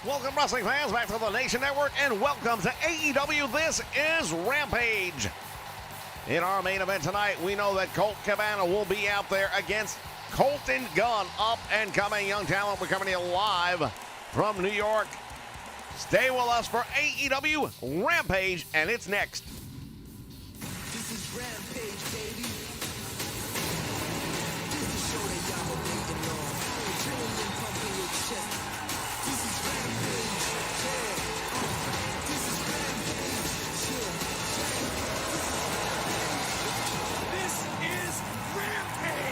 Welcome, wrestling fans, back to the Nation Network, and welcome to AEW. This is Rampage. In our main event tonight, we know that Colt Cabana will be out there against Colton Gunn, up and coming young talent. We're coming to you live from New York. Stay with us for AEW Rampage, and it's next. This is Rampage, baby. This is show that y'all been waiting on. Adrenaline pumping your chest. This is Rampage, yeah. This is Rampage, yeah. This is Rampage.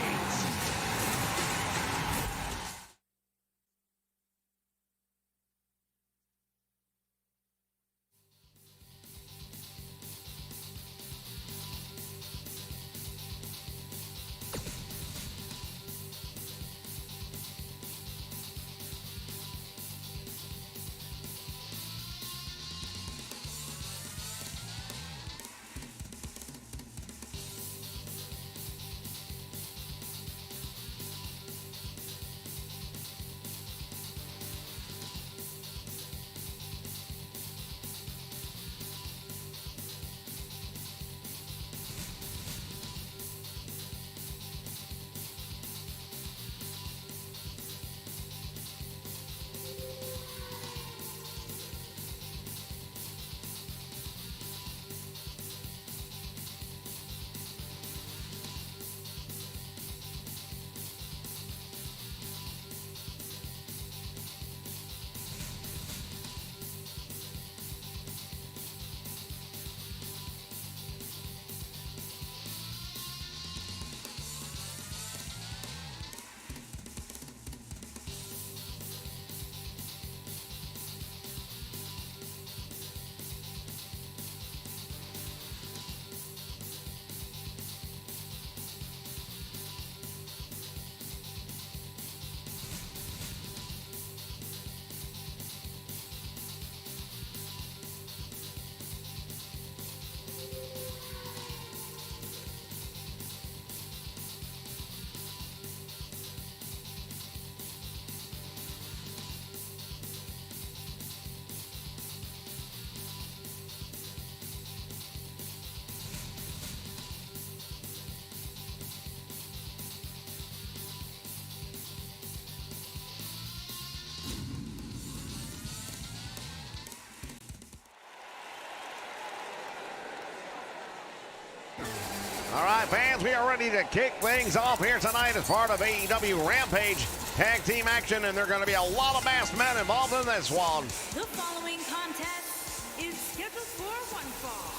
All right, fans, we are ready to kick things off here tonight as part of AEW Rampage tag team action, and there are going to be a lot of masked men involved in this one. The following contest is scheduled for one fall.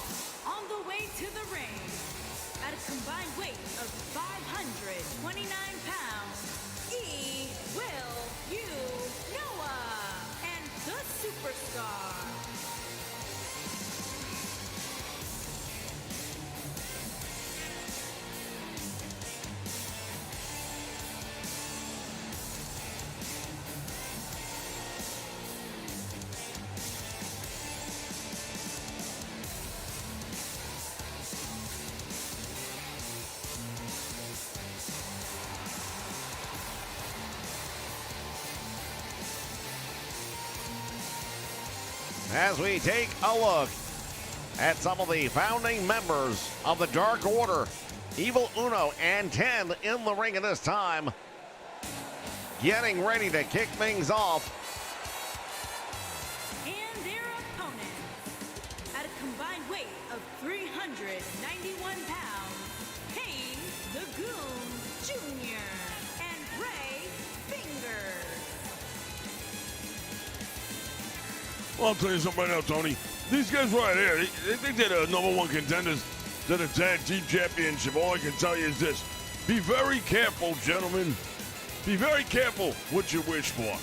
On the way to the ring, at a combined weight of 529 pounds, Will You Noah and the Superstar. As we take a look at some of the founding members of the Dark Order, Evil Uno and 10 in the ring at this time, getting ready to kick things off. And their opponent, at a combined weight of 391 pounds, Kane the Goon Jr. and Ray Fingers. Well, I'll tell you something right now, Tony. These guys right here, they think they're the '1 contenders to the tag team championship. All I can tell you is this. Be very careful, gentlemen. Be very careful what you wish for.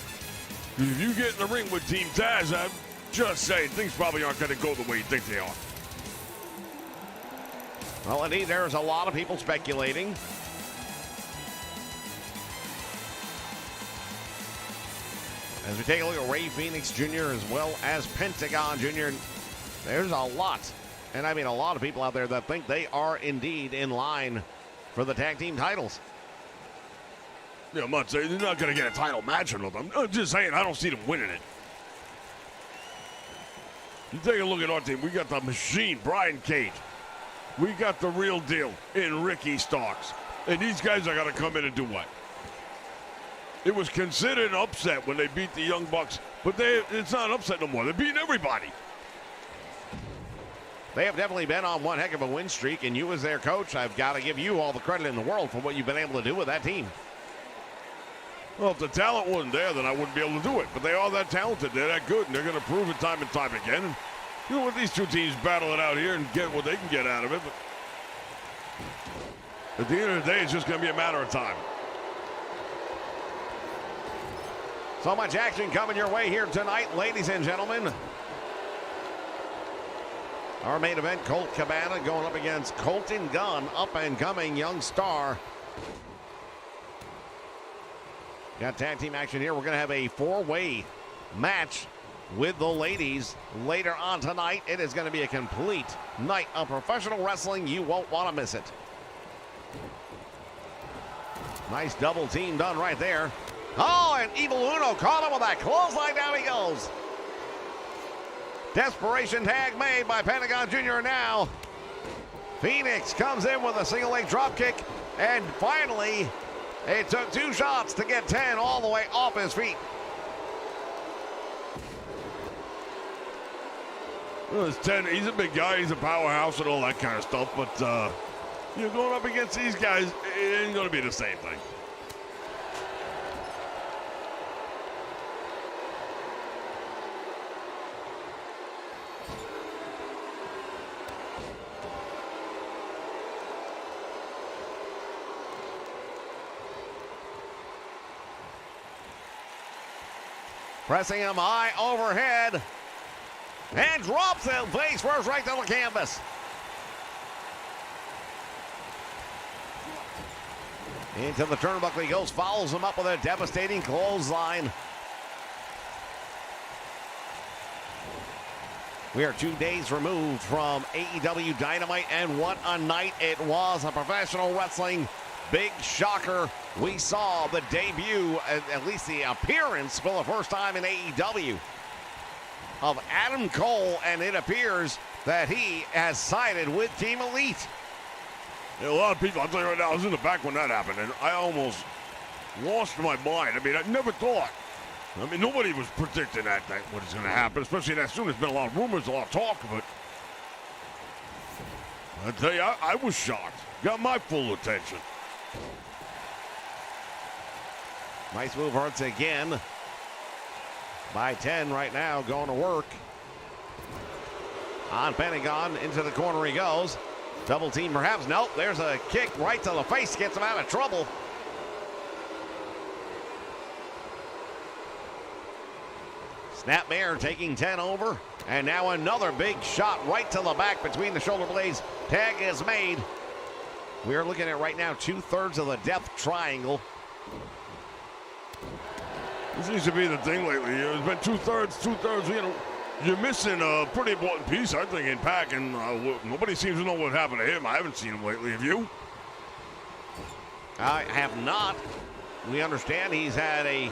If you get in the ring with Team Taz, I'm just saying, things probably aren't going to go the way you think they are. Well, indeed, there's a lot of people speculating. As we take a look at Ray Phoenix Jr. as well as Pentagon Jr., there's a lot, and I mean a lot of people out there that think they are indeed in line for the tag team titles. Yeah, I'm not saying they're not going to get a title match with them. I'm just saying I don't see them winning it. You take a look at our team. We got the machine, Brian Cage. We got the real deal in Ricky Starks. And these guys are going to come in and do what? It was considered an upset when they beat the Young Bucks, but it's not an upset no more. They're beating everybody. They have definitely been on one heck of a win streak, and you as their coach, I've got to give you all the credit in the world for what you've been able to do with that team. Well, if the talent wasn't there, then I wouldn't be able to do it. But they are that talented. They're that good, and they're going to prove it time and time again. And you know what? These two teams battle it out here and get what they can get out of it. But at the end of the day, it's just going to be a matter of time. So much action coming your way here tonight, ladies and gentlemen. Our main event, Colt Cabana going up against Colton Gunn, up-and-coming young star. Got tag team action here. We're going to have a four-way match with the ladies later on tonight. It is going to be a complete night of professional wrestling. You won't want to miss it. Nice double team done right there. Oh, and Evil Uno caught him with that clothesline. Down he goes. Desperation tag made by Pentagon Jr. Now Phoenix comes in with a single leg drop kick, and finally it took 2 shots to get 10 all the way off his feet. Well, it's 10. He's a big guy. He's a powerhouse and all that kind of stuff. But going up against these guys, it ain't going to be the same thing. Pressing him high overhead. And drops him face first right to the canvas. Into the turnbuckle he goes, follows him up with a devastating clothesline. We are 2 days removed from AEW Dynamite, and what a night it was. A professional wrestling big shocker. We saw the debut, at least the appearance for the first time in AEW, of Adam Cole, and it appears that he has sided with Team Elite. A lot of people, I'll tell you right now, I was in the back when that happened, and I almost lost my mind. I mean, I never thought. I mean, nobody was predicting that what is going to happen, especially that soon. There's been a lot of rumors, a lot of talk, but I tell you, I was shocked. Got my full attention. Nice move, hurts again. By 10 right now, going to work. On Pentagon, into the corner he goes. Double team perhaps. Nope, there's a kick right to the face, gets him out of trouble. Snapmare taking 10 over. And now another big shot right to the back between the shoulder blades. Tag is made. We are looking at right now 2/3 of the Death Triangle. This seems to be the thing lately. It's been 2/3. You're missing a pretty important piece, I think, in Pac, and nobody seems to know what happened to him. I haven't seen him lately. Have you? I have not. We understand he's had a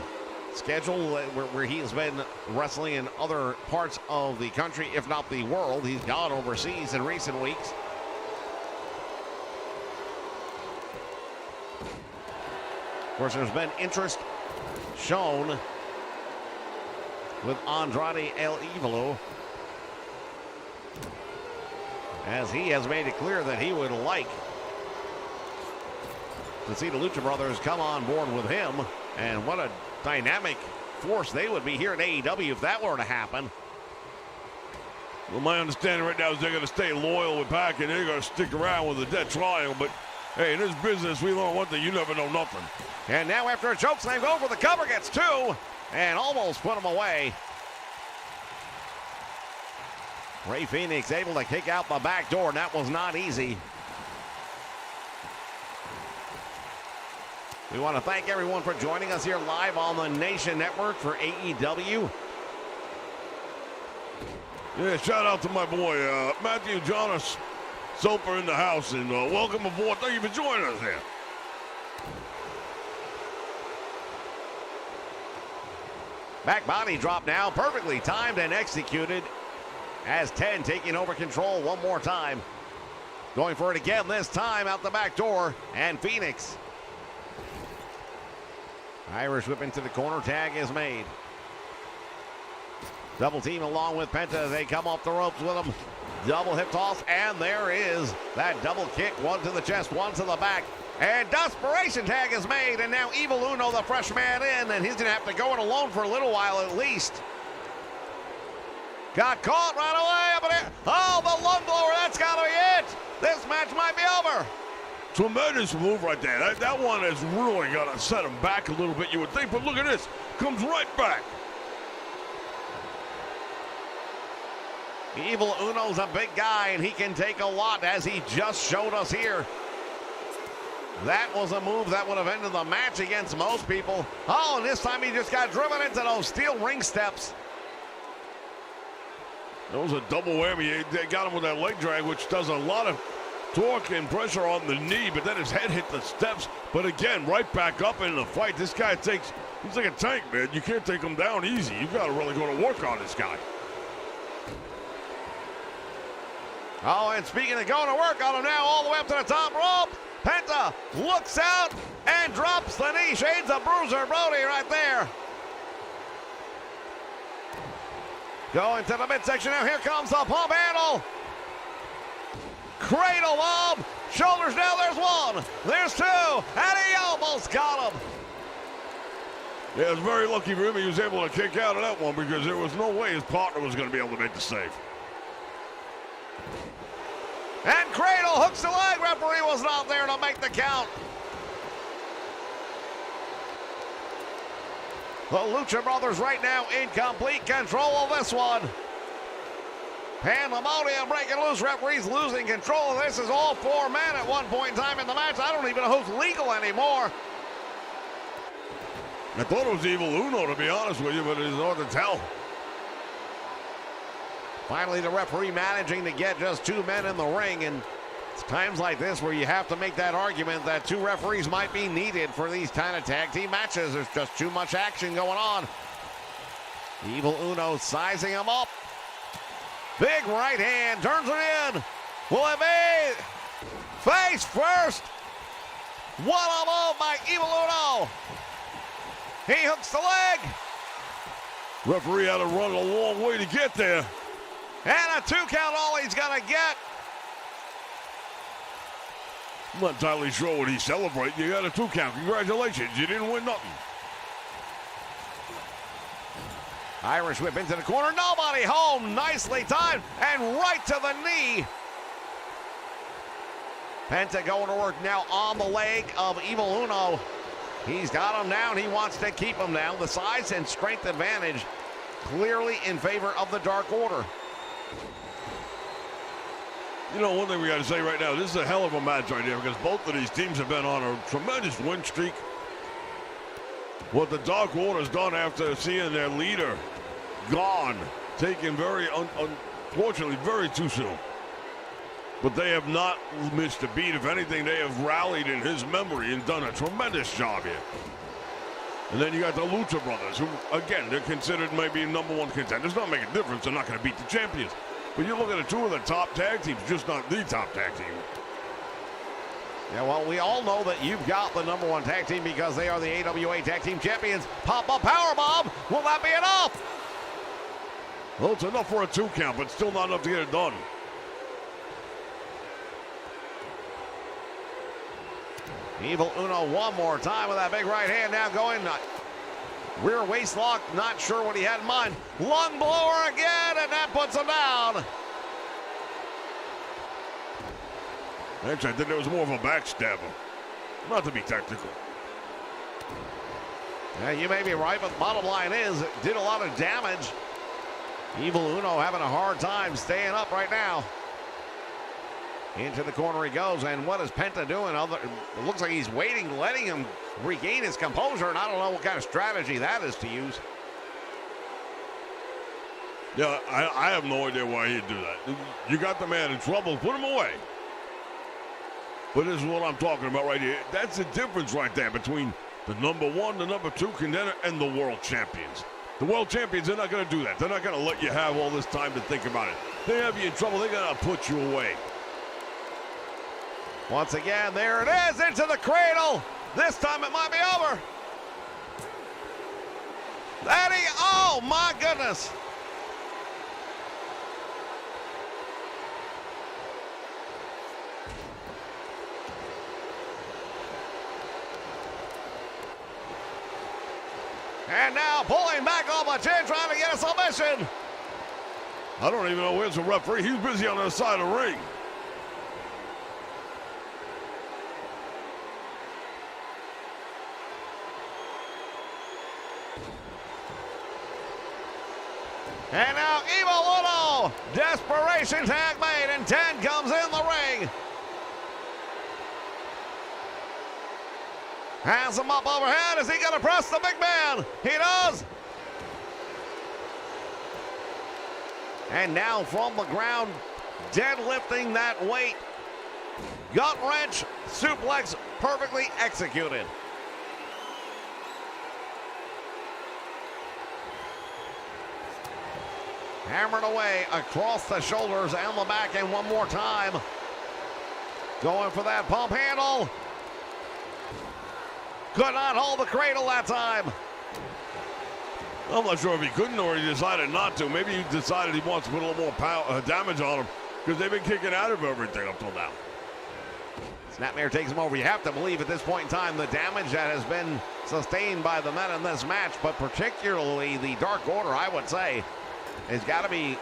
schedule where he has been wrestling in other parts of the country, if not the world. He's gone overseas in recent weeks. Of course, there's been interest shown with Andrade El Idolo, as he has made it clear that he would like to see the Lucha Brothers come on board with him. And what a dynamic force they would be here at AEW if that were to happen. Well, my understanding right now is they're going to stay loyal with Pac, and they're going to stick around with the Death Triangle. But hey, in this business, we learn one thing: you never know nothing. And now after a chokeslam, go for the cover, gets 2, and almost put him away. Rey Fenix able to kick out the back door, and that was not easy. We want to thank everyone for joining us here live on the Nation Network for AEW. Yeah, shout out to my boy, Matthew Jonas Soper in the house, and welcome aboard. Thank you for joining us here. Back body drop now, perfectly timed and executed. as 10 taking over control one more time. Going for it again, this time out the back door, and Phoenix. Irish whip into the corner, tag is made. Double team along with Penta, they come off the ropes with him. Double hip toss, and there is that double kick. One to the chest, one to the back. And desperation tag is made, and now Evil Uno, the fresh man in, and he's going to have to go it alone for a little while at least. Got caught right away up in it. Oh, the lung blower, that's got to be it. This match might be over. Tremendous move right there. That one has really got to set him back a little bit, you would think, but look at this. Comes right back. Evil Uno's a big guy, and he can take a lot, as he just showed us here. That was a move that would have ended the match against most people. Oh, and this time he just got driven into those steel ring steps. That was a double whammy. They got him with that leg drag, which does a lot of torque and pressure on the knee, but then his head hit the steps. But again, right back up in the fight. This guy he's like a tank, man. You can't take him down easy. You got to really go to work on this guy. Oh, and speaking of going to work on him now, all the way up to the top rope, Penta looks out and drops the knee. Shades of Bruiser Brody right there. Going to the midsection now. Here comes the pump handle. Cradle bomb. Shoulders down. There's one. There's two. And he almost got him. Yeah, it was very lucky for him. He was able to kick out of that one because there was no way his partner was going to be able to make the save. And Cradle hooks the leg. Referee was not there to make the count. The Lucha Brothers right now in complete control of this one. Pandemonium breaking loose. Referees losing control of this. Is all four men at one point in time in the match. I don't even know who's legal anymore. I thought it was Evil Uno, to be honest with you, but it's hard to tell. Finally, the referee managing to get just two men in the ring, and it's times like this where you have to make that argument that two referees might be needed for these kind of tag team matches. There's just too much action going on. Evil Uno sizing him up. Big right hand, turns it in. Will it be face first? What a move by Evil Uno. He hooks the leg. Referee had to run a long way to get there. And a 2 count all he's gonna get. I'm not entirely sure what he's celebrating. You got a 2 count. Congratulations. You didn't win nothing. Irish whip into the corner. Nobody home. Nicely timed. And right to the knee. Penta going to work now on the leg of Evil Uno. He's got him down. He wants to keep him down. The size and strength advantage clearly in favor of the Dark Order. You know, one thing we got to say right now, this is a hell of a match right here because both of these teams have been on a tremendous win streak. What the Dark Order's done after seeing their leader gone, taken very, unfortunately, very too soon. But they have not missed a beat. If anything, they have rallied in his memory and done a tremendous job here. And then you got the Lucha Brothers, who, again, they're considered maybe #1 contenders. Not making a difference. They're not going to beat the champions. But you look at the two of the top tag teams, just not the top tag team. Yeah, well, we all know that you've got the #1 tag team because they are the AWA Tag Team Champions. Pop-up powerbomb. Will that be enough? Well, it's enough for a 2 count, but still not enough to get it done. Evil Uno one more time with that big right hand now going. Rear waist lock, not sure what he had in mind. Lung blower again, and that puts him down. Actually, I think it was more of a backstabber. Not to be technical. Yeah, you may be right, but the bottom line is it did a lot of damage. Evil Uno having a hard time staying up right now. Into the corner he goes, and what is Penta doing? It looks like he's waiting, letting him regain his composure, and I don't know what kind of strategy that is to use. Yeah, I have no idea why he'd do that. You got the man in trouble, put him away. But this is what I'm talking about right here. That's the difference right there between the #1, the #2 contender, and the world champions. The world champions, they're not going to do that. They're not going to let you have all this time to think about it. they have you in trouble, they're going to put you away. Once again, there it is, into the cradle. This time it might be over. Eddie, oh my goodness. And now pulling back on the chin, trying to get a submission. I don't even know where's the referee. He's busy on the side of the ring. And now Evil Uno, desperation tag made, and 10 comes in the ring. Has him up overhead. Is he going to press the big man? He does. And now from the ground, deadlifting that weight. Gut wrench, suplex, perfectly executed. Hammered away across the shoulders and the back, and one more time. Going for that pump handle. Could not hold the cradle that time. I'm not sure if he couldn't or he decided not to. Maybe he decided he wants to put a little more damage on him because they've been kicking out of everything up till now. Snapmare takes him over. You have to believe at this point in time the damage that has been sustained by the men in this match, but particularly the Dark Order, I would say, has got to be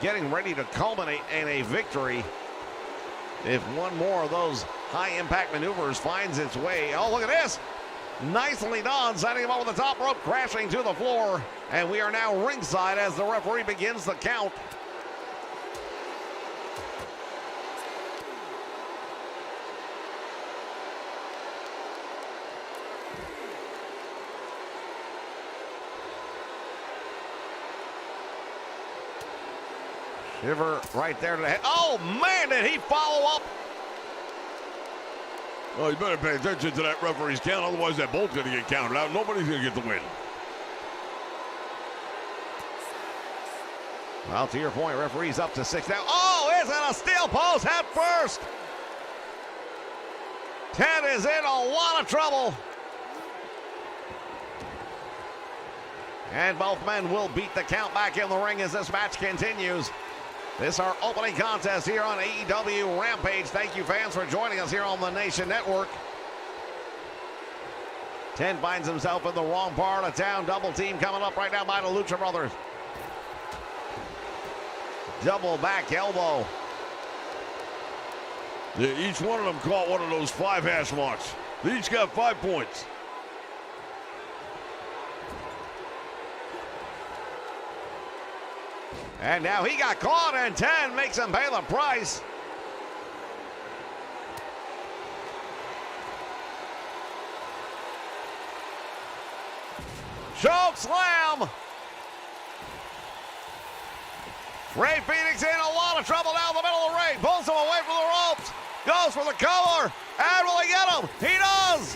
getting ready to culminate in a victory if one more of those high-impact maneuvers finds its way. Oh, look at this. Nicely done, setting him up with the top rope, crashing to the floor. And we are now ringside as the referee begins the count. Shiver right there to the head. Oh, man, did he follow up? Well, you better pay attention to that referee's count, otherwise that bolt's going to get counted out. Nobody's going to get the win. Well, to your point, referee's up to 6 now. Oh, is it a steel post head first? Ted is in a lot of trouble. And both men will beat the count back in the ring as this match continues. This is our opening contest here on AEW Rampage. Thank you, fans, for joining us here on the Nation Network. 10 finds himself in the wrong part of town. Double team coming up right now by the Lucha Brothers. Double back elbow. Yeah, each one of them caught one of those 5 hash marks. They each got 5 points. And now he got caught, and 10 makes him pay the price. Choke slam. Ray Phoenix in a lot of trouble down the middle of the ring. Pulls him away from the ropes. Goes for the cover. And will he get him? He does.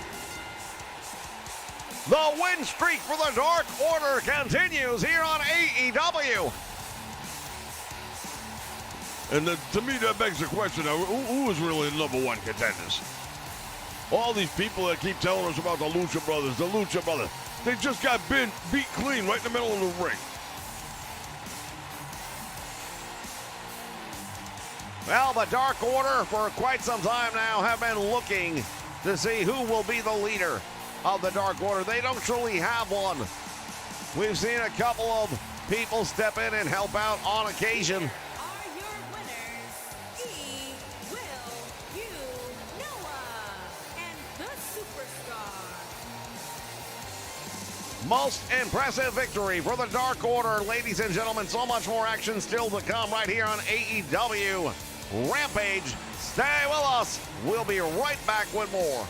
The win streak for the Dark Order continues here on AEW. And to me, that begs the question, now, who is really the number 1 contenders? All these people that keep telling us about the Lucha Brothers, they just got beat clean right in the middle of the ring. Well, the Dark Order for quite some time now have been looking to see who will be the leader of the Dark Order. They don't truly have one. We've seen a couple of people step in and help out on occasion. Are your winners, E. Will You Noah and the Superstar. Most impressive victory for the Dark Order, ladies and gentlemen. So much more action still to come right here on AEW Rampage. Stay with us. We'll be right back with more.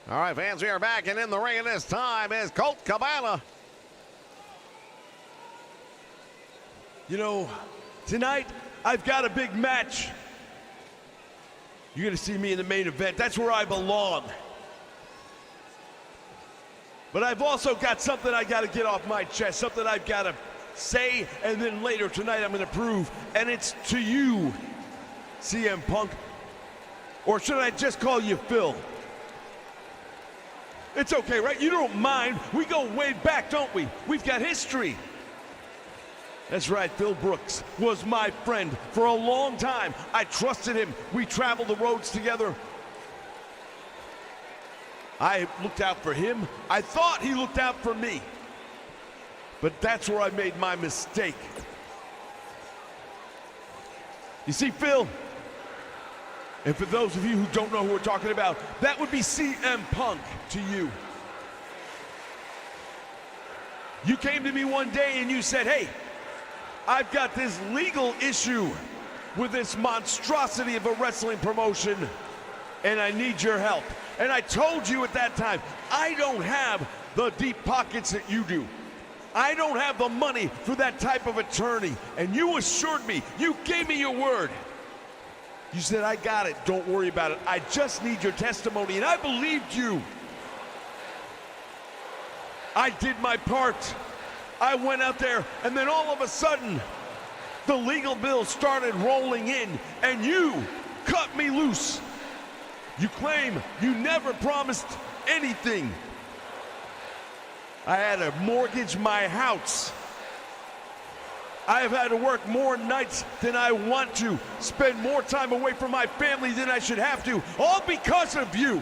All right, fans, we are back, and in the ring, and this time is Colt Cabana. You know, tonight I've got a big match. You're gonna see me in the main event. That's where I belong. But I've also got something I gotta get off my chest, something I've gotta say, and then later tonight I'm gonna prove, and it's to you, CM Punk. Or should I just call you Phil? It's okay, right? You don't mind. We go way back, don't we? We've got history. That's right, Phil Brooks was my friend for a long time. I trusted him. We traveled the roads together. I looked out for him. I thought he looked out for me. But that's where I made my mistake. You see, Phil, and for those of you who don't know who we're talking about, that would be CM Punk to you. You came to me one day and you said, hey, I've got this legal issue with this monstrosity of a wrestling promotion, and I need your help. And I told you at that time, I don't have the deep pockets that you do. I don't have the money for that type of attorney. And you assured me, you gave me your word. You said, I got it, don't worry about it. I just need your testimony, and I believed you. I did my part. I went out there, and then all of a sudden, the legal bills started rolling in, and you cut me loose. You claim you never promised anything. I had to mortgage my house. I have had to work more nights than I want to, spend more time away from my family than I should have to, all because of you.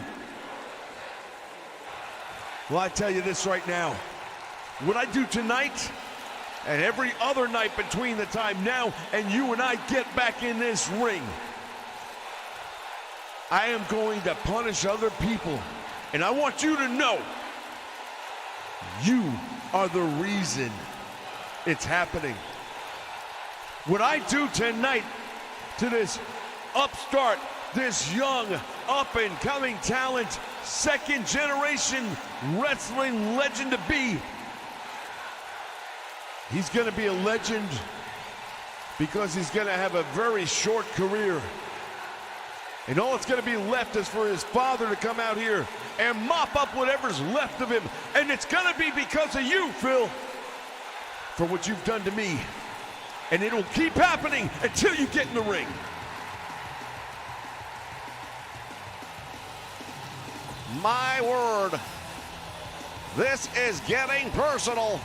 Well, I tell you this right now. What I do tonight and every other night between the time now and you and I get back in this ring, I am going to punish other people. And I want you to know, you are the reason it's happening. What I do tonight to this upstart, this young, up-and-coming talent, second-generation wrestling legend to be, he's going to be a legend because he's going to have a very short career. And all that's going to be left is for his father to come out here and mop up whatever's left of him. And it's going to be because of you, Phil, for what you've done to me. And it'll keep happening until you get in the ring. My word, this is getting personal.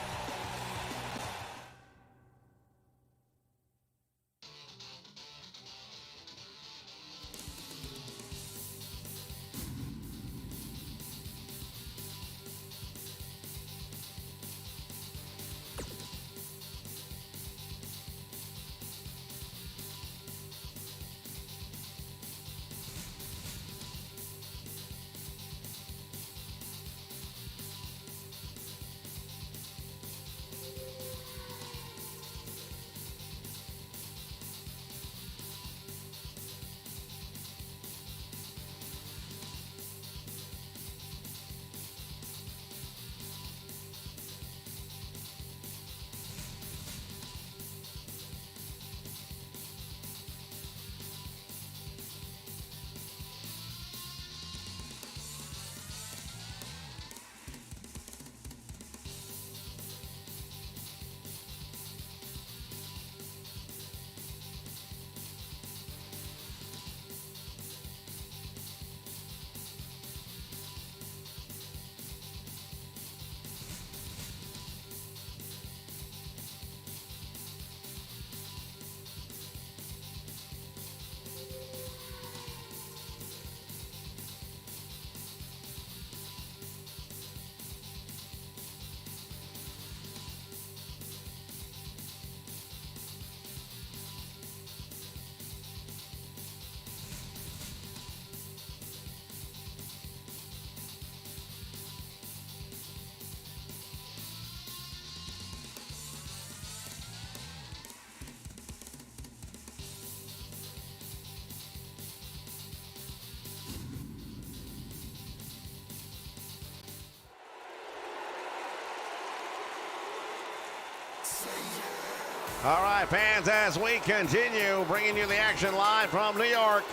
All right, fans, as we continue bringing you the action live from New York.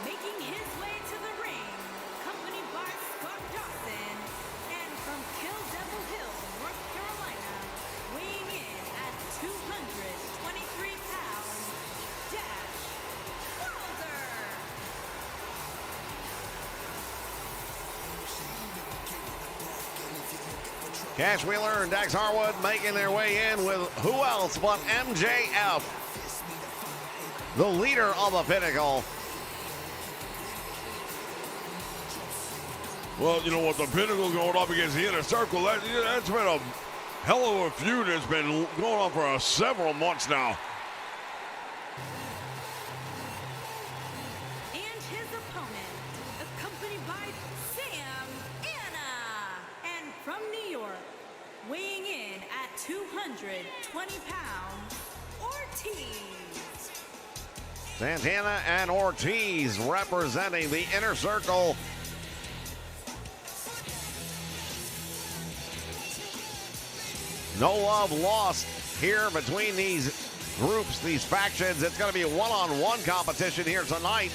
Making his way to the ring, accompanied by Scott Dawson, and from Kill Devil Hill, North Carolina, weighing in at 223 pounds, Dash Wilder. Cash Wheeler and Dax Harwood making their way in with who else but MJF, the leader of the Pinnacle. Well, you know what? The Pinnacle going up against the Inner Circle, that's been a hell of a feud that's been going on for several months now. And his opponent, accompanied by Sam Anna, and from New York, weighing in at 220 pounds, Ortiz. Santana and Ortiz representing the Inner Circle. No love lost here between these groups, these factions. It's going to be a one-on-one competition here tonight,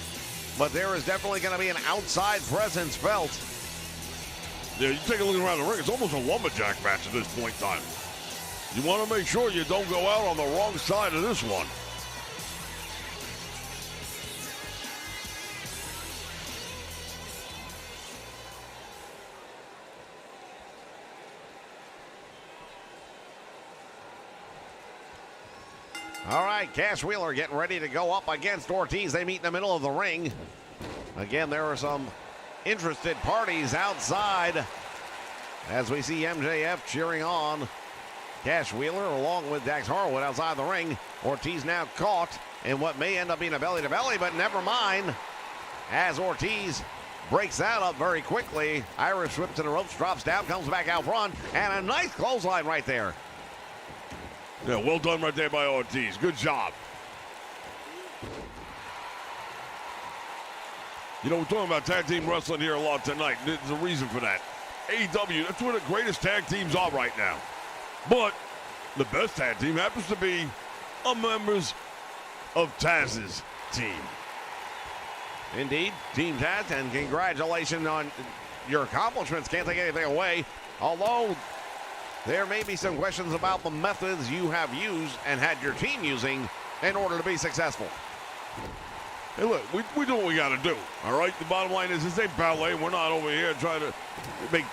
but there is definitely going to be an outside presence felt. Yeah, you take a look around the ring, it's almost a lumberjack match at this point in time. You want to make sure you don't go out on the wrong side of this one. All right, Cash Wheeler getting ready to go up against Ortiz. They meet in the middle of the ring. Again, there are some interested parties outside as we see MJF cheering on Cash Wheeler along with Dax Harwood outside the ring. Ortiz now caught in what may end up being a belly-to-belly, but never mind, as Ortiz breaks that up very quickly. Irish whip to the ropes, drops down, comes back out front, and a nice clothesline right there. Yeah, well done right there by Ortiz. Good job. You know, we're talking about tag team wrestling here a lot tonight. There's a reason for that. AEW, that's where the greatest tag teams are right now. But the best tag team happens to be members of Taz's team. Indeed, Team Taz, and congratulations on your accomplishments. Can't take anything away. Although there may be some questions about the methods you have used and had your team using in order to be successful. Hey, look, we do what we got to do, all right? The bottom line is this ain't ballet. We're not over here trying to make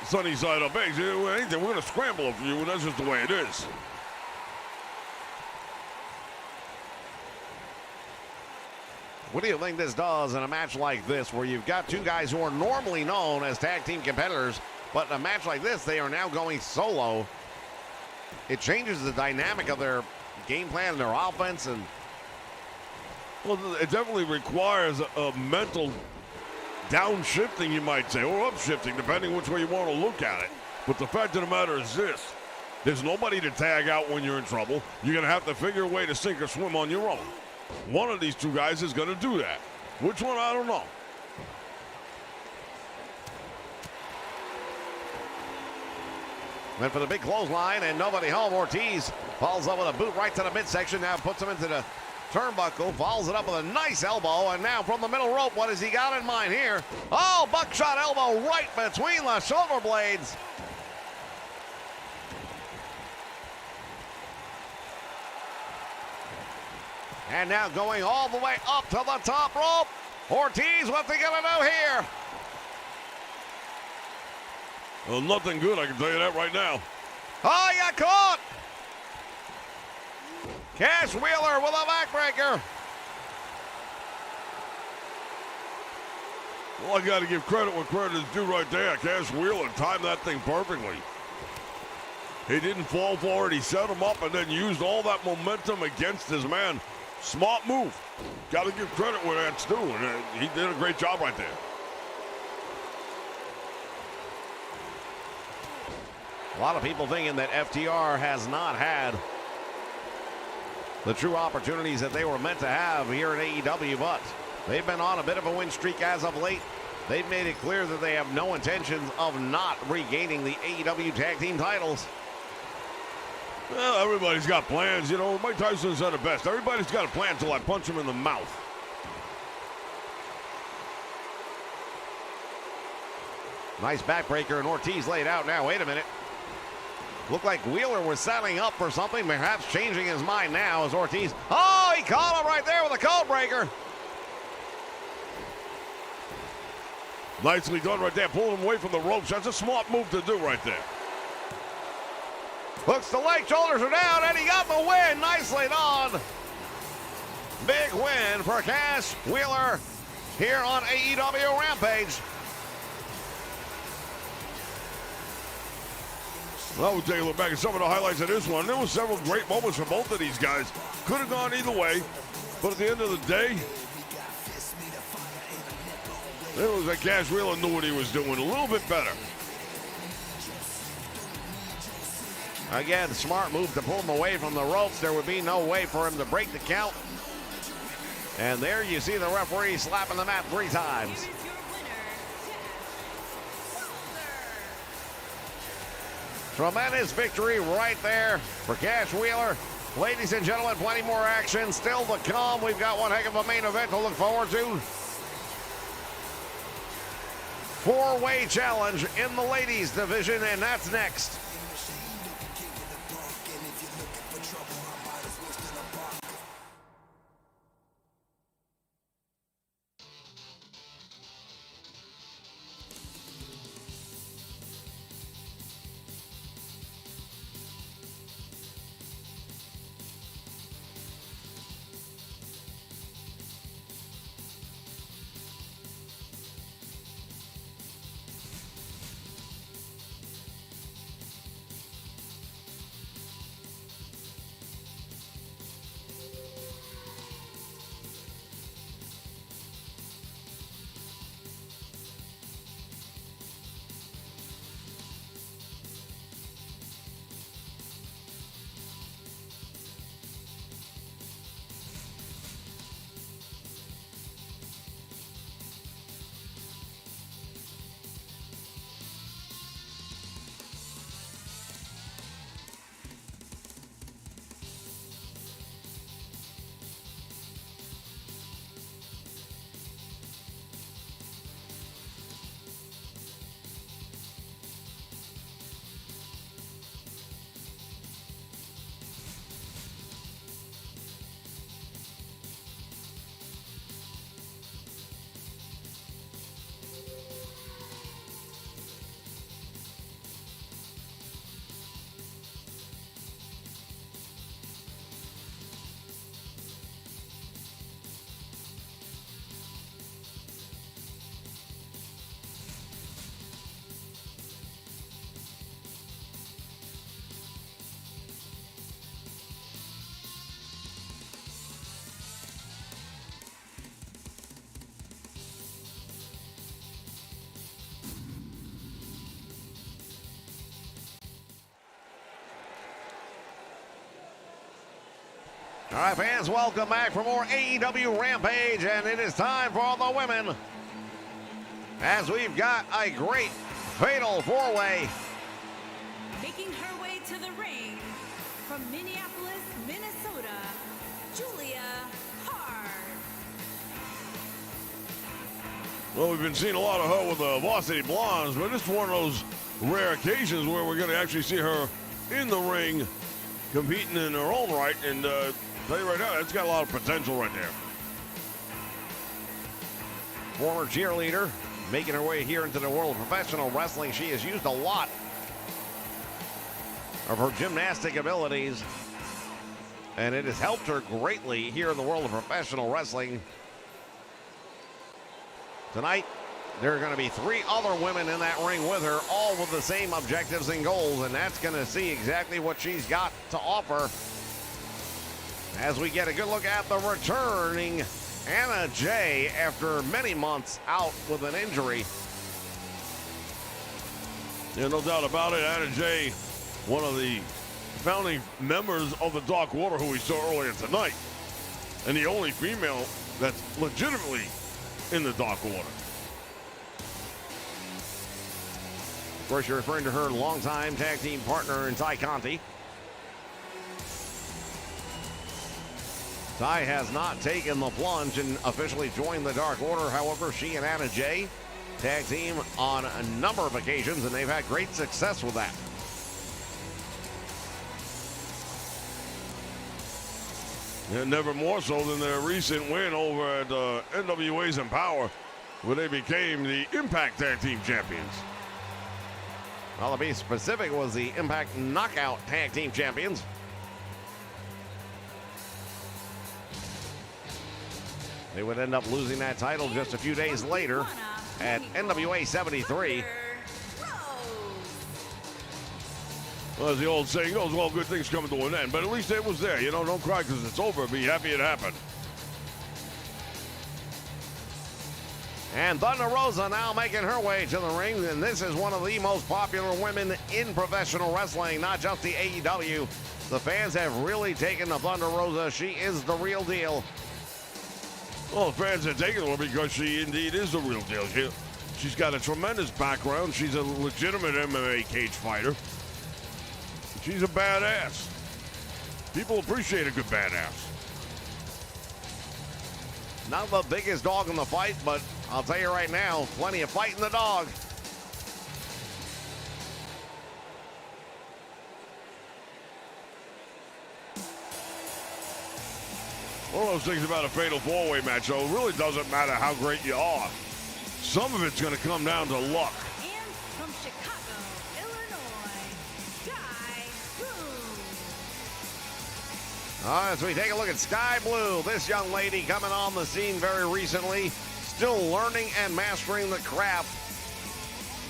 sunny side up eggs. We're going to scramble for you, and that's just the way it is. What do you think this does in a match like this where you've got two guys who are normally known as tag team competitors, but in a match like this, they are now going solo? It changes the dynamic of their game plan and their offense. And well, it definitely requires a mental downshifting, you might say, or upshifting, depending which way you want to look at it. But the fact of the matter is this. There's nobody to tag out when you're in trouble. You're going to have to figure a way to sink or swim on your own. One of these two guys is going to do that. Which one, I don't know. went for the big clothesline and nobody home. Ortiz follows up with a boot right to the midsection. Now puts him into the turnbuckle, follows it up with a nice elbow, and now from the middle rope, what has he got in mind here? Oh, buckshot elbow right between the shoulder blades. And now going all the way up to the top rope. Ortiz, what's he gonna do here? Well, nothing good, I can tell you that right now. Oh, you caught! Cash Wheeler with a backbreaker. Well, I got to give credit when credit is due right there. Cash Wheeler timed that thing perfectly. He didn't fall for it. He set him up and then used all that momentum against his man. Smart move. Got to give credit where that's due, and he did a great job right there. A lot of people thinking that FTR has not had the true opportunities that they were meant to have here in AEW, but they've been on a bit of a win streak as of late. They've made it clear that they have no intentions of not regaining the AEW tag team titles. Well, everybody's got plans, you know. Mike Tyson said it best. Everybody's got a plan until I punch him in the mouth. Nice backbreaker, and Ortiz laid out now. Wait a minute. Looked like Wheeler was setting up for something, perhaps changing his mind now as Ortiz. Oh, he caught him right there with a code breaker. Nicely done right there, pulling him away from the ropes. That's a smart move to do right there. Hooks the leg, shoulders are down, and he got the win. Nicely done. Big win for Cash Wheeler here on AEW Rampage. Well, we'll take a look back at some of the highlights of this one. There were several great moments for both of these guys. Could have gone either way, but at the end of the day, it was like Cash Wheeler knew what he was doing a little bit better. Again, smart move to pull him away from the ropes. There would be no way for him to break the count. And there you see the referee slapping the mat 3 times. Here is your winner, Cash Wheeler. Tremendous victory right there for Cash Wheeler. Ladies and gentlemen, plenty more action still to come. We've got one heck of a main event to look forward to. 4-way challenge in the ladies division, and that's next. All right, fans, welcome back for more AEW Rampage, and it is time for the women. As we've got a great fatal 4-way. Making her way to the ring from Minneapolis, Minnesota, Julia Hart. Well, we've been seeing a lot of her with the Varsity Blondes, but this is one of those rare occasions where we're going to actually see her in the ring competing in her own right, and tell you right now, it's got a lot of potential right there. Former cheerleader, making her way here into the world of professional wrestling. She has used a lot of her gymnastic abilities, and it has helped her greatly here in the world of professional wrestling. Tonight, there are going to be 3 other women in that ring with her, all with the same objectives and goals, and that's going to see exactly what she's got to offer as we get a good look at the returning Anna Jay after many months out with an injury. Yeah, no doubt about it. Anna Jay, one of the founding members of the Dark Order who we saw earlier tonight, and the only female that's legitimately in the Dark Order. Of course, you're referring to her longtime tag team partner in Ty Conti. Ty has not taken the plunge and officially joined the Dark Order. However, she and Anna Jay tag team on a number of occasions, and they've had great success with that. And never more so than their recent win over at NWA's Empower, where they became the Impact Tag Team Champions. Well, to be specific, was the Impact Knockout Tag Team Champions. They would end up losing that title just a few days later at NWA 73. Well, as the old saying goes, well, good things come to an end. But at least it was there. You know, don't cry because it's over. Be happy it happened. And Thunder Rosa now making her way to the ring. And this is one of the most popular women in professional wrestling, not just the AEW. The fans have really taken to Thunder Rosa. She is the real deal. Well, the fans have taken her because she indeed is the real deal. She's got a tremendous background. She's a legitimate MMA cage fighter. She's a badass. People appreciate a good badass. Not the biggest dog in the fight, but I'll tell you right now, plenty of fight in the dog. One of those things about a fatal four-way match, though, it really doesn't matter how great you are. Some of it's going to come down to luck. And from Chicago, Illinois, Sky Blue. As we take a look at Sky Blue, this young lady coming on the scene very recently, still learning and mastering the craft.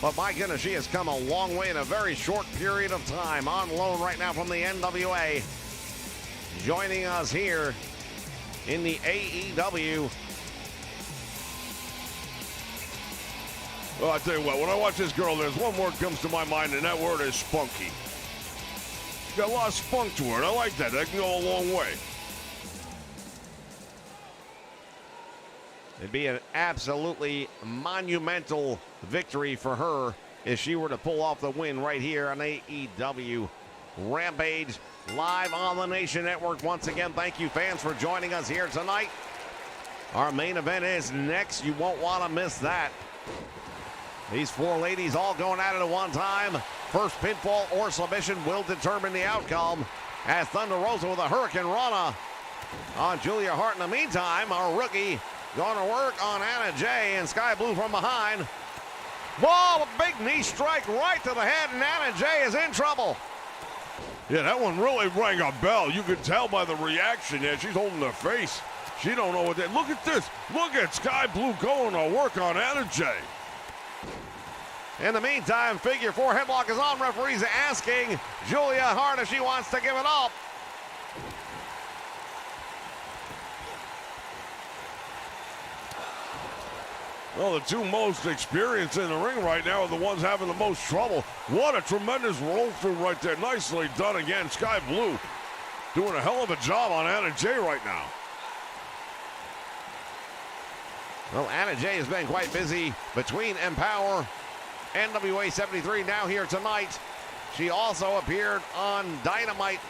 But my goodness, she has come a long way in a very short period of time. On loan right now from the NWA. Joining us here in the AEW. Well, I tell you what, when I watch this girl, there's one word comes to my mind, and that word is spunky. She's got a lot of spunk to her, and I like that. That can go a long way. It'd be an absolutely monumental victory for her if she were to pull off the win right here on AEW Rampage, live on the Nation Network. Once again, thank you, fans, for joining us here tonight. Our main event is next. You won't want to miss that. These four ladies all going at it at one time. First pinfall or submission will determine the outcome, as Thunder Rosa with a Hurricane Rana on Julia Hart. In the meantime, our rookie going to work on Anna Jay, and Sky Blue from behind. Whoa, a big knee strike right to the head, and Anna Jay is in trouble. Yeah, that one really rang a bell. You could tell by the reaction there. She's holding her face. She don't know what that. Look at this. Look at Sky Blue going to work on Anna Jay. In the meantime, figure four headlock is on. Referees asking Julia Hart if she wants to give it up. Well, the two most experienced in the ring right now are the ones having the most trouble. What a tremendous roll through right there. Nicely done again. Sky Blue doing a hell of a job on Anna Jay right now. Well, Anna Jay has been quite busy between Empower, NWA 73, now here tonight. She also appeared on Dynamite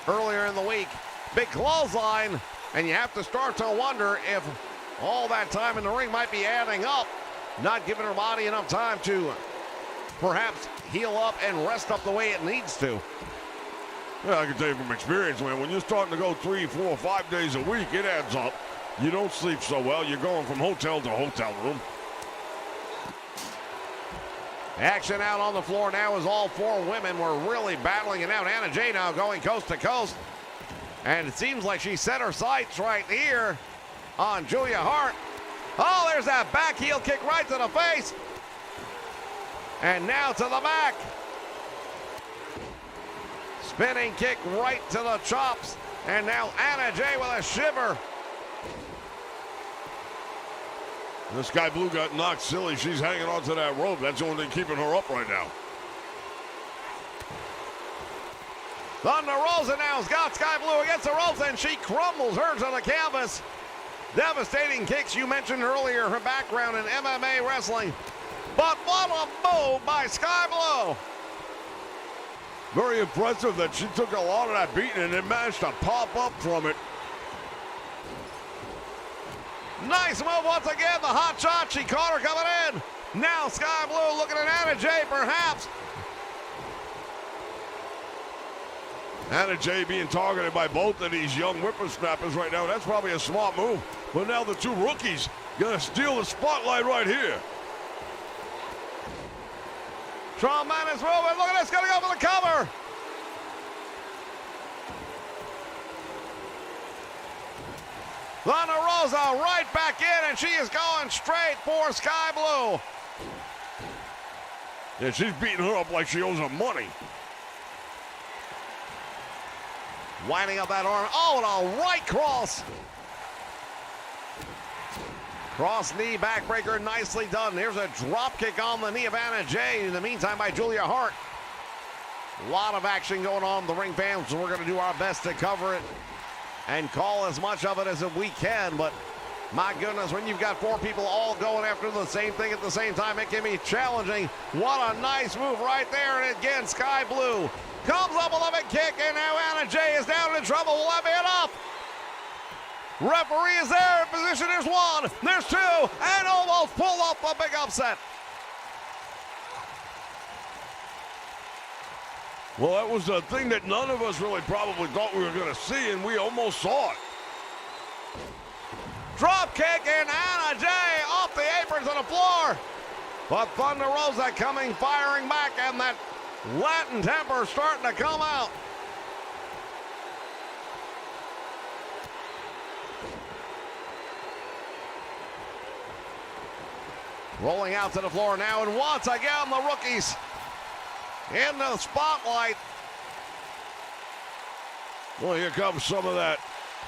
earlier in the week. Big clothesline, and you have to start to wonder if all that time in the ring might be adding up, not giving her body enough time to perhaps heal up and rest up the way it needs to. Yeah, I can tell you from experience, man, when you're starting to go 3, 4, 5 days a week, it adds up. You don't sleep so well. You're going from hotel to hotel room. Action out on the floor now as all four women were really battling it out. Anna Jay now going coast to coast. And it seems like she set her sights right here on Julia Hart. Oh, there's that back heel kick right to the face. And now to the back. Spinning kick right to the chops. And now Anna Jay with a shiver. The Sky Blue got knocked silly. She's hanging onto that rope. That's the only thing keeping her up right now. Thunder Rosa now has got Sky Blue against the ropes, and she crumbles her to the canvas. Devastating kicks. You mentioned earlier her background in MMA wrestling. But what a move by Sky Blue. Very impressive that she took a lot of that beating and then managed to pop up from it. Nice move once again. The hot shot. She caught her coming in. Now Sky Blue looking at Anna Jay perhaps. Anna Jay being targeted by both of these young whippersnappers right now. That's probably a smart move. But now the two rookies gonna steal the spotlight right here. Tremendous move, and look at this, gonna go for the cover. Thunder Rosa right back in, and she is going straight for Sky Blue. Yeah, she's beating her up like she owes her money. Winding up that arm. Oh, and a right cross. Cross knee backbreaker, nicely done. Here's a drop kick on the knee of Anna Jay. In the meantime, by Julia Hart. A lot of action going on in the ring, fans, so we're going to do our best to cover it and call as much of it as we can. But my goodness, when you've got four people all going after the same thing at the same time, it can be challenging. What a nice move right there. And again, Sky Blue comes up with a big kick, and now Anna Jay is down in trouble. Will that be enough? Referee is there in position. There's one, there's two, and almost pulled off a big upset. Well, that was a thing that none of us really probably thought we were going to see, and we almost saw it. Drop kick, and Anna Jay off the apron to the floor. But Thunder Rosa coming, firing back, and that Latin temper starting to come out. Rolling out to the floor now, and once again, the rookies in the spotlight. Well, here comes some of that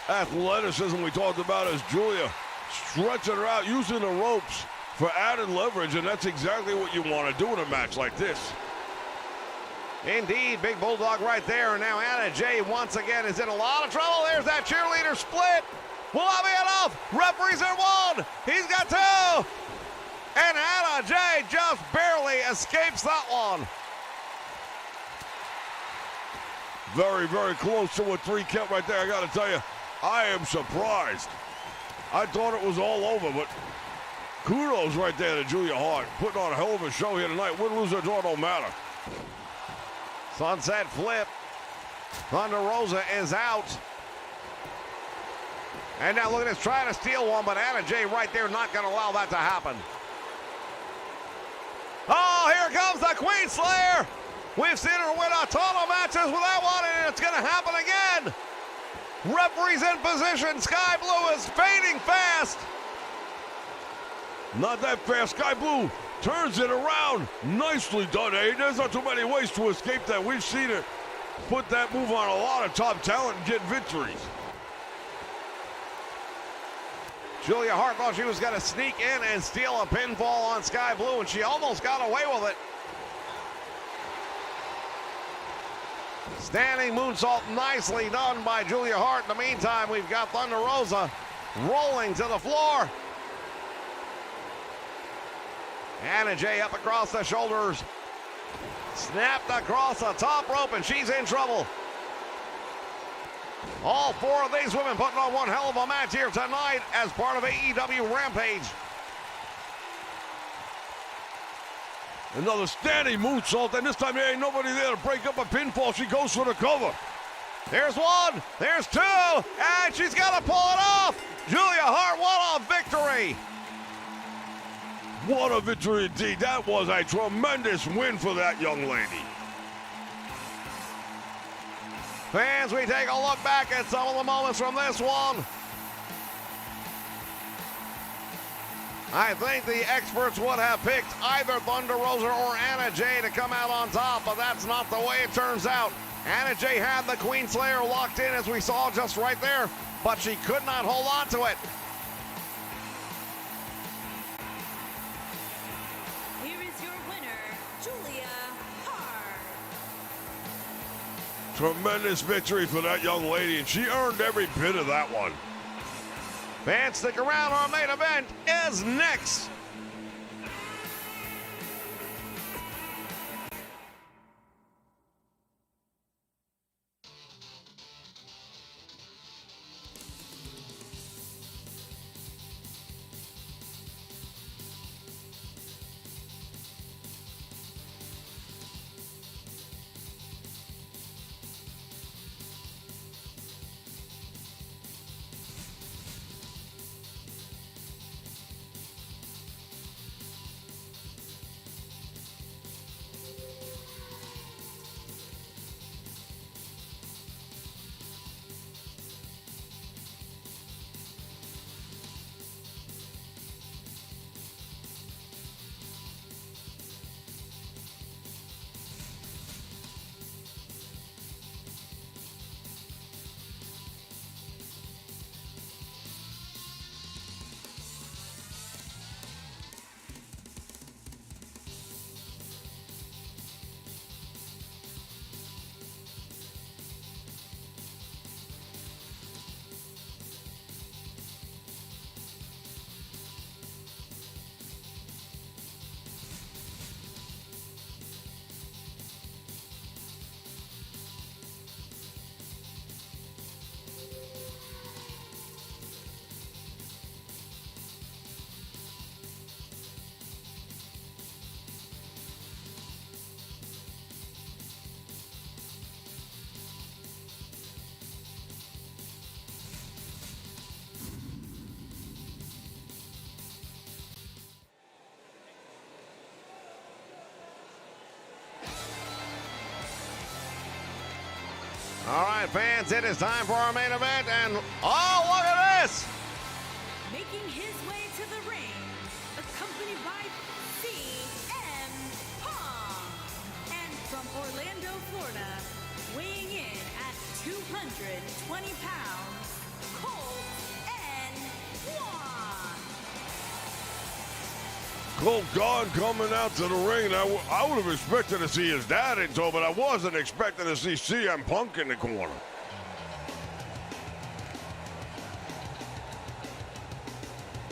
athleticism we talked about as Julia stretching her out, using the ropes for added leverage, and that's exactly what you want to do in a match like this. Indeed, big bulldog right there, and now Anna Jay once again is in a lot of trouble. There's that cheerleader split. Will that be enough? Referee's in one. He's got two. And Anna Jay just barely escapes that one. Very, very close to a 3 count right there. I got to tell you, I am surprised. I thought it was all over, but kudos right there to Julia Hart. Putting on a hell of a show here tonight. Win, lose, or draw, don't matter. Sunset flip. Thunder Rosa is out. And now look at this, trying to steal one, but Anna Jay right there not going to allow that to happen. Oh, here comes the Queen Slayer. We've seen her win a ton of matches with that one, and it's going to happen again. Referee's in position. Sky Blue is fading fast. Not that fast. Sky Blue turns it around. Nicely done, eh? There's not too many ways to escape that. We've seen her put that move on a lot of top talent and get victories. Julia Hart thought she was going to sneak in and steal a pinfall on Sky Blue, and she almost got away with it. Standing moonsault, nicely done by Julia Hart. In the meantime, we've got Thunder Rosa rolling to the floor. Anna Jay up across the shoulders. Snapped across the top rope, and she's in trouble. All four of these women putting on one hell of a match here tonight as part of AEW Rampage. Another standing moonsault, and this time there ain't nobody there to break up a pinfall. She goes for the cover. There's one, there's two, and she's got to pull it off. Julia Hart, what a victory. What a victory indeed. That was a tremendous win for that young lady. Fans, we take a look back at some of the moments from this one. I think the experts would have picked either Thunder Rosa or Anna Jay to come out on top, but that's not the way it turns out. Anna Jay had the Queen Slayer locked in, as we saw just right there, but she could not hold on to it. Here is your winner, Julia Hart. Tremendous victory for that young lady, and she earned every bit of that one. Fans, stick around. Our main event is next. All right, fans, it is time for our main event, and oh, look at this! Making his way to the ring, accompanied by CM Punk. And from Orlando, Florida, weighing in at 220 pounds, Colt N1. Colt Gone coming out to the ring. I would have expected to see his dad in tow, but I wasn't expecting to see CM Punk in the corner.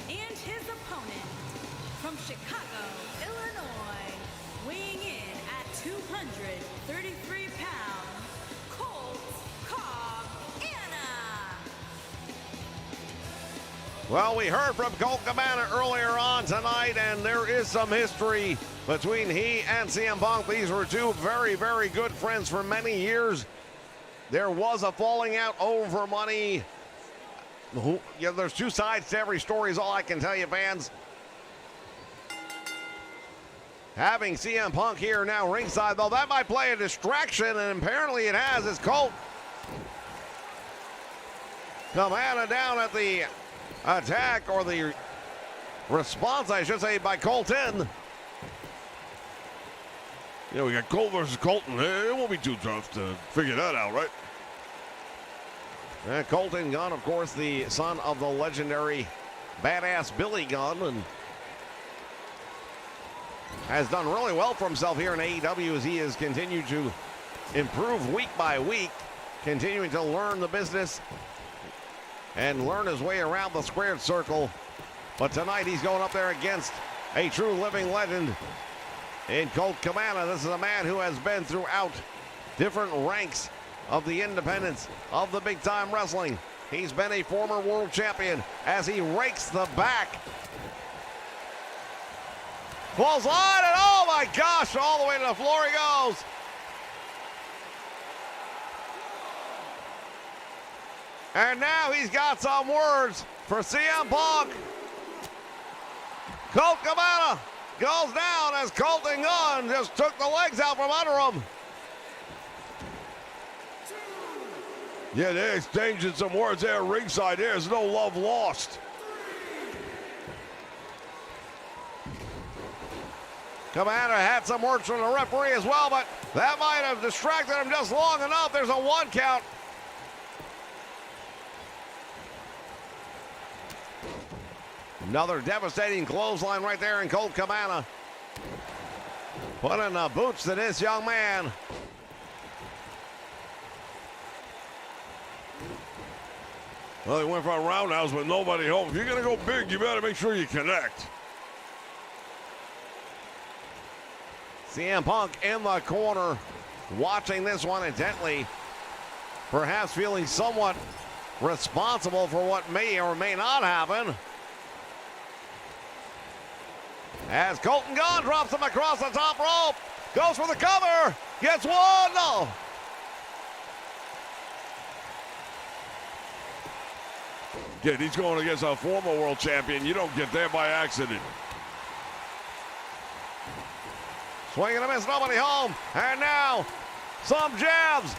And his opponent, from Chicago, Illinois, weighing in at 233 pounds, Colt Cabana. Well, we heard from Colt Cabana earlier on tonight, and there is some history between he and CM Punk. These were two very, very good friends for many years. There was a falling out over money. There's two sides to every story is all I can tell you, fans. Having CM Punk here now ringside, though, that might play a distraction, and apparently it has, as Colt Cabana down at the attack, or the response, I should say, by Colton. Yeah, we got Colt versus Colton. It won't be too tough to figure that out, right? Colton Gunn, of course, the son of the legendary badass Billy Gunn, and has done really well for himself here in AEW as he has continued to improve week by week, continuing to learn the business and learn his way around the squared circle. But tonight he's going up there against a true living legend in Colt Cabana. This is a man who has been throughout different ranks of the independents of the big time wrestling. He's been a former world champion as he rakes the back. Clothesline, and oh my gosh, all the way to the floor he goes. And now he's got some words for CM Punk. Colt Cabana goes down as Colton Gunn just took the legs out from under him. Yeah, they're exchanging some words there ringside. There's no love lost. Cabana had some words from the referee as well, but that might have distracted him just long enough. There's a 1 count. Another devastating clothesline right there in Colt Cabana. Putting the boots to this young man. Well, he went for a roundhouse with nobody home. If you're going to go big, you better make sure you connect. CM Punk in the corner, watching this one intently, perhaps feeling somewhat responsible for what may or may not happen. As Colton Gunn drops him across the top rope, goes for the cover, gets one, no. Yeah, he's going against a former world champion. You don't get there by accident. Swing and a miss, nobody home. And now, some jabs.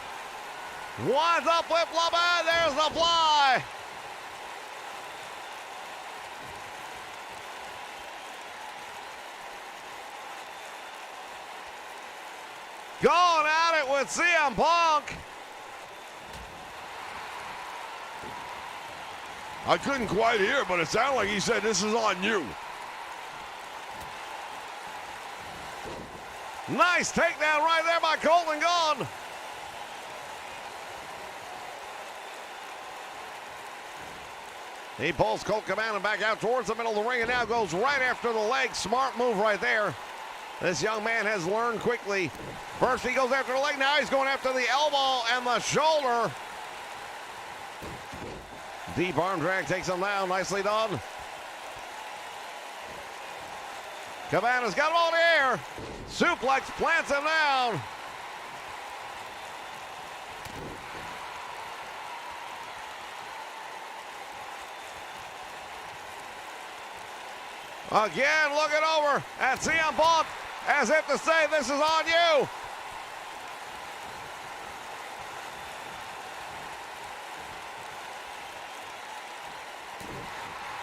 Winds up with flip, and there's the fly. Going at it with CM Punk. I couldn't quite hear, but it sounded like he said, "This is on you." Nice takedown right there by Colton Gunn. He pulls Colt Cabana back out towards the middle of the ring and now goes right after the leg. Smart move right there. This young man has learned quickly. First he goes after the leg, now he's going after the elbow and the shoulder. Deep arm drag takes him down, nicely done. Cabana's got him on the air. Suplex plants him down. Again, looking over at CM Punk as if to say, this is on you.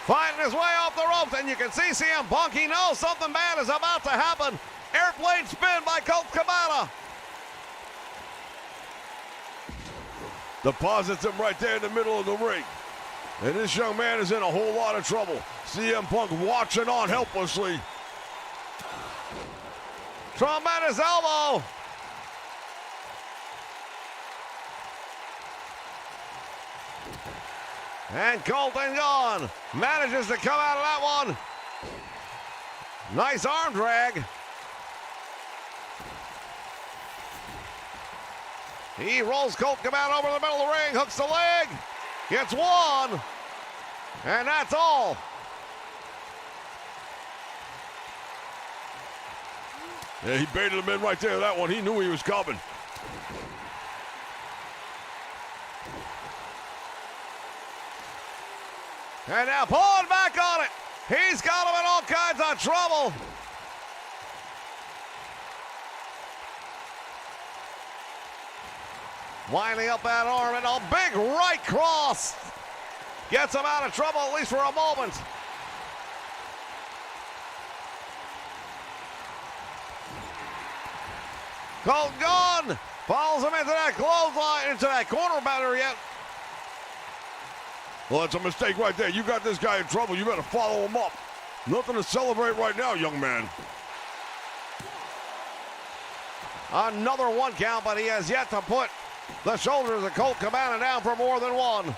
fighting his way off the ropes, and you can see CM Punk. He knows something bad is about to happen. Airplane spin by Colt Cabana. Deposits him right there in the middle of the ring. And this young man is in a whole lot of trouble. CM Punk watching on helplessly. Tremendous elbow. And Colton Gunn manages to come out of that one. Nice arm drag. He rolls Colt Cabana over the middle of the ring, hooks the leg, gets one, and that's all. Yeah, he baited him in right there, that one. He knew he was coming. And now pulling back on it. He's got him in all kinds of trouble. Winding up that arm and a big right cross. Gets him out of trouble, at least for a moment. Colt Gunn follows him into that clothesline, into that corner battery yet. Well, that's a mistake right there. You got this guy in trouble. You better follow him up. Nothing to celebrate right now, young man. Another one count, but he has yet to put the shoulders of Colt Cabana down for more than one.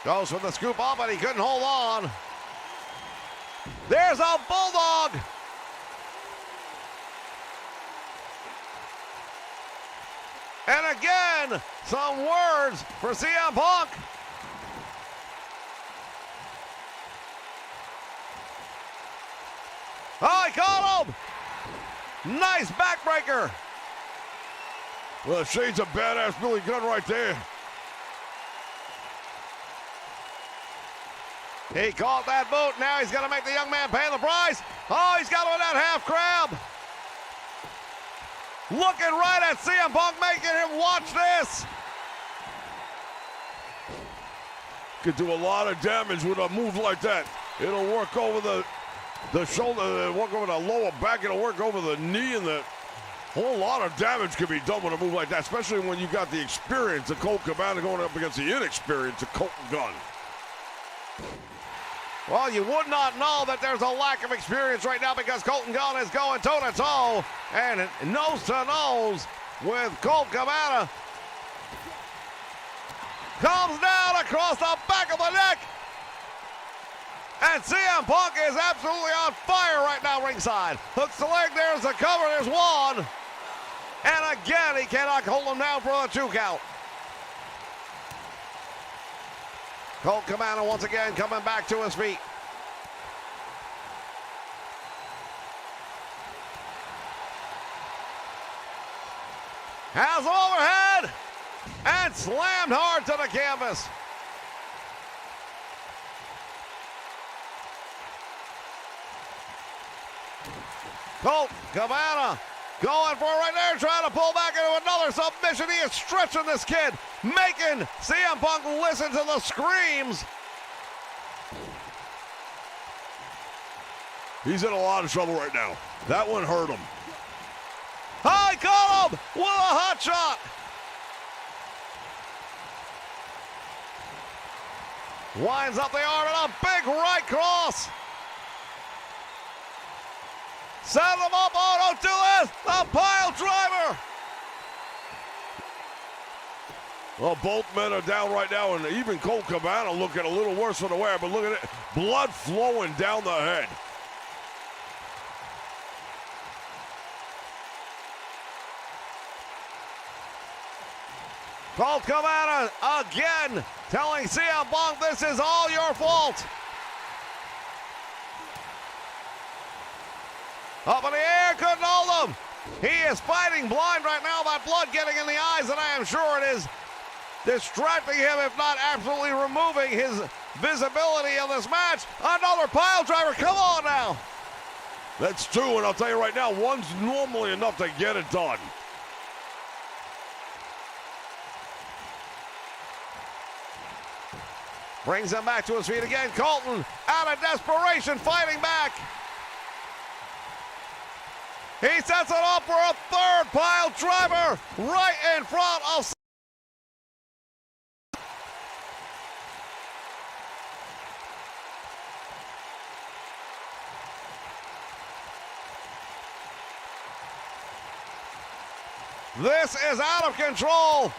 Goes for the scoop up, but he couldn't hold on. There's a bulldog. And again, some words for CM Punk. Oh, he caught him. Nice backbreaker. Well, shades of badass Billy Gunn right there. He caught that boot. Now he's going to make the young man pay the price. Oh, he's got him in that half crab. Looking right at CM Punk, making him watch this. Could do a lot of damage with a move like that. It'll work over the shoulder, work over the lower back, it'll work over the knee, and the whole lot of damage could be done with a move like that, especially when you got the experience of Colt Cabana going up against the inexperience of Colton Gunn. Well, you would not know that there's a lack of experience right now because Colton Gunn is going toe-to-toe and nose-to-nose with Colt Cabana. Comes down across the back of the neck. And CM Punk is absolutely on fire right now ringside. Hooks the leg, there's the cover, there's one. And again, he cannot hold him down for a 2 count. Colt Cabana once again coming back to his feet. Has him overhead and slammed hard to the canvas. Colt Cabana going for it right there, trying to pull back into another submission. He is stretching this kid, making CM Punk listen to the screams. He's in a lot of trouble right now. That one hurt him. Oh, he caught him with a hot shot. Winds up the arm and a big right cross. Set him up. Oh, don't do this. A pile driver. Well, both men are down right now, and even Colt Cabana looking a little worse for the wear, but look at it. Blood flowing down the head. Colt Cabana again telling CM Punk this is all your fault. Up in the air, couldn't hold him. He is fighting blind right now, that blood getting in the eyes, and I am sure it is distracting him, if not absolutely removing his visibility of this match. Another pile driver, come on now. That's 2, and I'll tell you right now, one's normally enough to get it done. Brings him back to his feet again. Colton, out of desperation, fighting back. He sets it up for a third pile driver right in front of... This is out of control.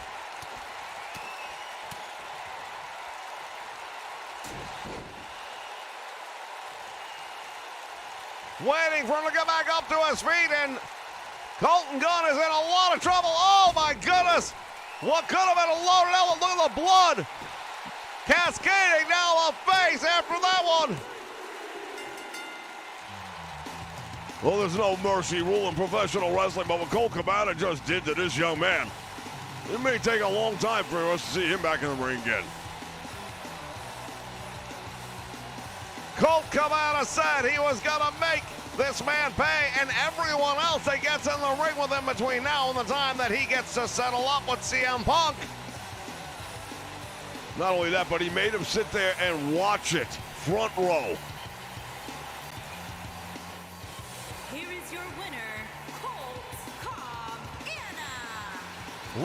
Waiting for him to get back up to his feet, and Colton Gunn is in a lot of trouble. Oh my goodness! What could have been a loaded element? Look at the blood cascading down the face after that one. Well, there's no mercy rule in professional wrestling, but what Colt Cabana just did to this young man, it may take a long time for us to see him back in the ring again. Colt Cabana said he was going to make this man pay, and everyone else that gets in the ring with him between now and the time that he gets to settle up with CM Punk. Not only that, but he made him sit there and watch it, front row. Here is your winner, Colt Cabana.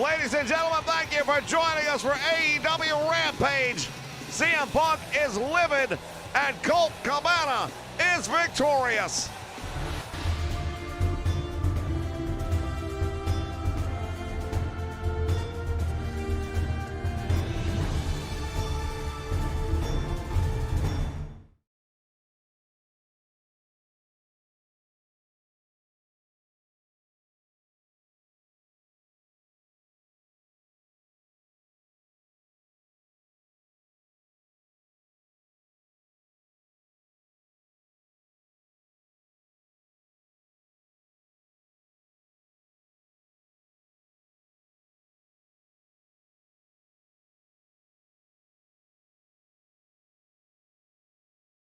Ladies and gentlemen, thank you for joining us for AEW Rampage. CM Punk is livid, and Colt Cabana is victorious.